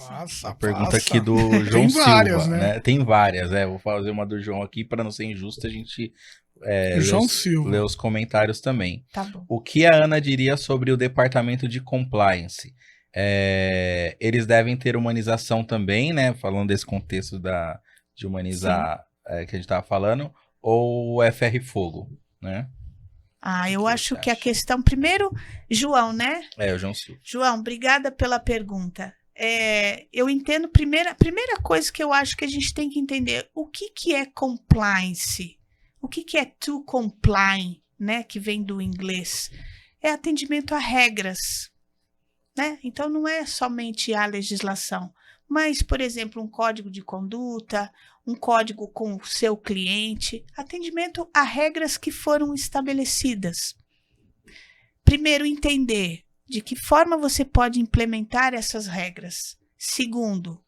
Passa, A pergunta aqui passa. do João Tem várias, Silva, né? né? Tem várias, vou fazer uma do João aqui para não ser injusto, a gente João ler Silva. os comentários também. Tá bom. O que a Ana diria sobre o departamento de compliance? Eles devem ter humanização também, né? Falando desse contexto de humanizar que a gente estava falando, ou é ferro e fogo, né? Eu que acho você que a acha? questão. Primeiro, João, né? O João Silva. João, obrigada pela pergunta. Eu entendo, a primeira coisa que eu acho que a gente tem que entender, o que é compliance? O que é to comply, né? Que vem do inglês. É atendimento a regras, né? Então, não é somente a legislação, mas, por exemplo, um código de conduta, um código com o seu cliente, atendimento a regras que foram estabelecidas. Primeiro, entender de que forma você pode implementar essas regras. Segundo,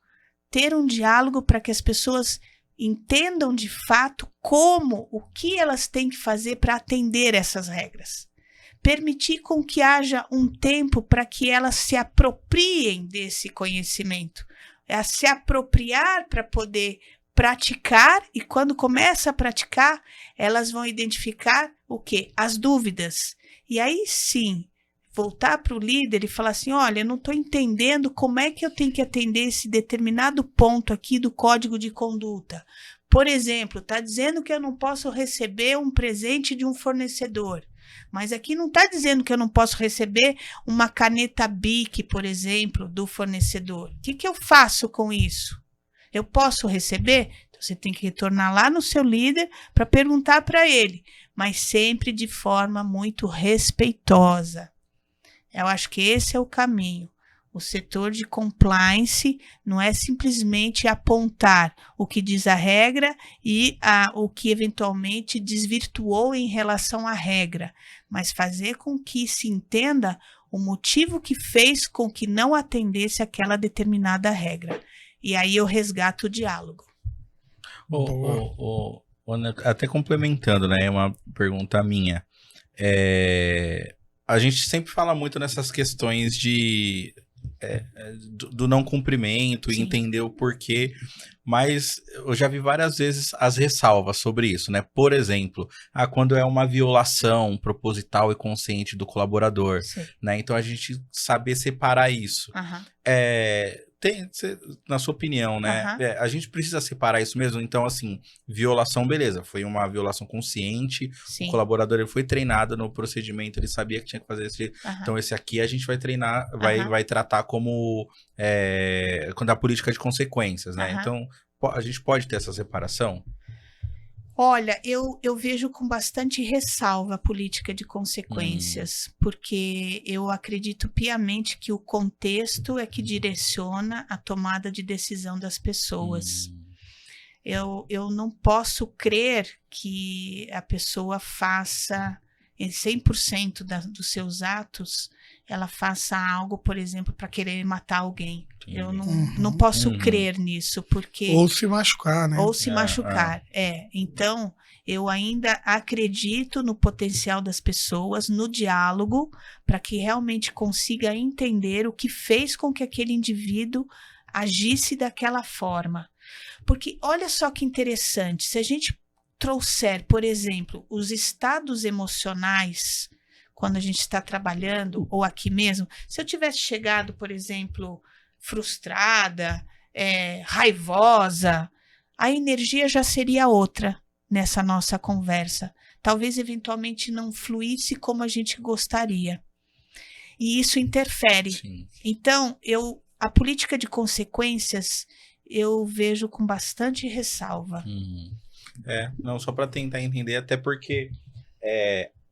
ter um diálogo para que as pessoas entendam de fato o que elas têm que fazer para atender essas regras. Permitir com que haja um tempo para que elas se apropriem desse conhecimento. Se apropriar para poder praticar, e quando começa a praticar, elas vão identificar o quê? As dúvidas. E aí sim, voltar para o líder e falar assim, olha, eu não estou entendendo como é que eu tenho que atender esse determinado ponto aqui do código de conduta. Por exemplo, está dizendo que eu não posso receber um presente de um fornecedor, mas aqui não está dizendo que eu não posso receber uma caneta Bic, por exemplo, do fornecedor. O que eu faço com isso? Eu posso receber? Então, você tem que retornar lá no seu líder para perguntar para ele, mas sempre de forma muito respeitosa. Eu acho que esse é o caminho. O setor de compliance não é simplesmente apontar o que diz a regra e o que eventualmente desvirtuou em relação à regra, mas fazer com que se entenda o motivo que fez com que não atendesse aquela determinada regra. E aí eu resgato o diálogo. Até complementando, né? Uma pergunta minha. A gente sempre fala muito nessas questões do não cumprimento e entender o porquê, mas eu já vi várias vezes as ressalvas sobre isso, né? Por exemplo, quando é uma violação proposital e consciente do colaborador, né? Então a gente saber separar isso. Na sua opinião, né? A gente precisa separar isso mesmo? Então, assim, violação, beleza, foi uma violação consciente, o colaborador ele foi treinado no procedimento, ele sabia que tinha que fazer esse. Então, esse aqui a gente vai treinar, vai tratar como quando a política de consequências, né? Então, a gente pode ter essa separação? Olha, eu vejo com bastante ressalva a política de consequências, porque eu acredito piamente que o contexto é que direciona a tomada de decisão das pessoas. Eu não posso crer que a pessoa faça 100% dos seus atos, ela faça algo, por exemplo, para querer matar alguém. Eu não posso crer nisso, porque... Ou se machucar, né? Ou se machucar, Então, eu ainda acredito no potencial das pessoas, no diálogo, para que realmente consiga entender o que fez com que aquele indivíduo agisse daquela forma. Porque olha só que interessante, se a gente trouxer, por exemplo, os estados emocionais, quando a gente está trabalhando, ou aqui mesmo, se eu tivesse chegado, por exemplo, frustrada, raivosa, a energia já seria outra nessa nossa conversa. Talvez, eventualmente, não fluísse como a gente gostaria. E isso interfere. Sim. Então, a política de consequências, eu vejo com bastante ressalva. Não, só para tentar entender, até porque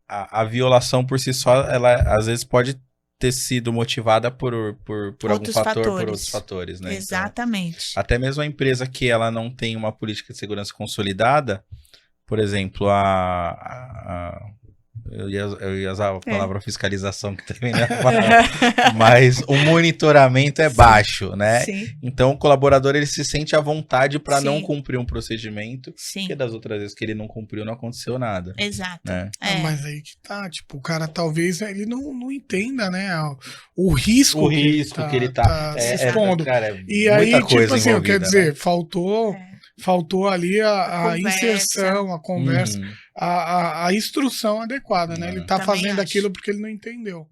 a violação por si só, ela às vezes pode ter sido motivada por algum fator, por outros fatores, né? Exatamente. Então, até mesmo a empresa que ela não tem uma política de segurança consolidada, por exemplo, Eu ia usar a palavra fiscalização que também não é palavra, mas o monitoramento é baixo, né? Sim. Então o colaborador ele se sente à vontade para Sim. não cumprir um procedimento, Sim. porque das outras vezes que ele não cumpriu não aconteceu nada. Exato. Né? Mas aí que tá, tipo, o cara talvez ele não entenda, né, o risco que ele tá expondo. Cara, e aí, tipo assim, quer dizer, né? faltou ali a inserção, a conversa, Uhum. a instrução adequada, né? Ele tá Também fazendo acho. aquilo porque ele não entendeu.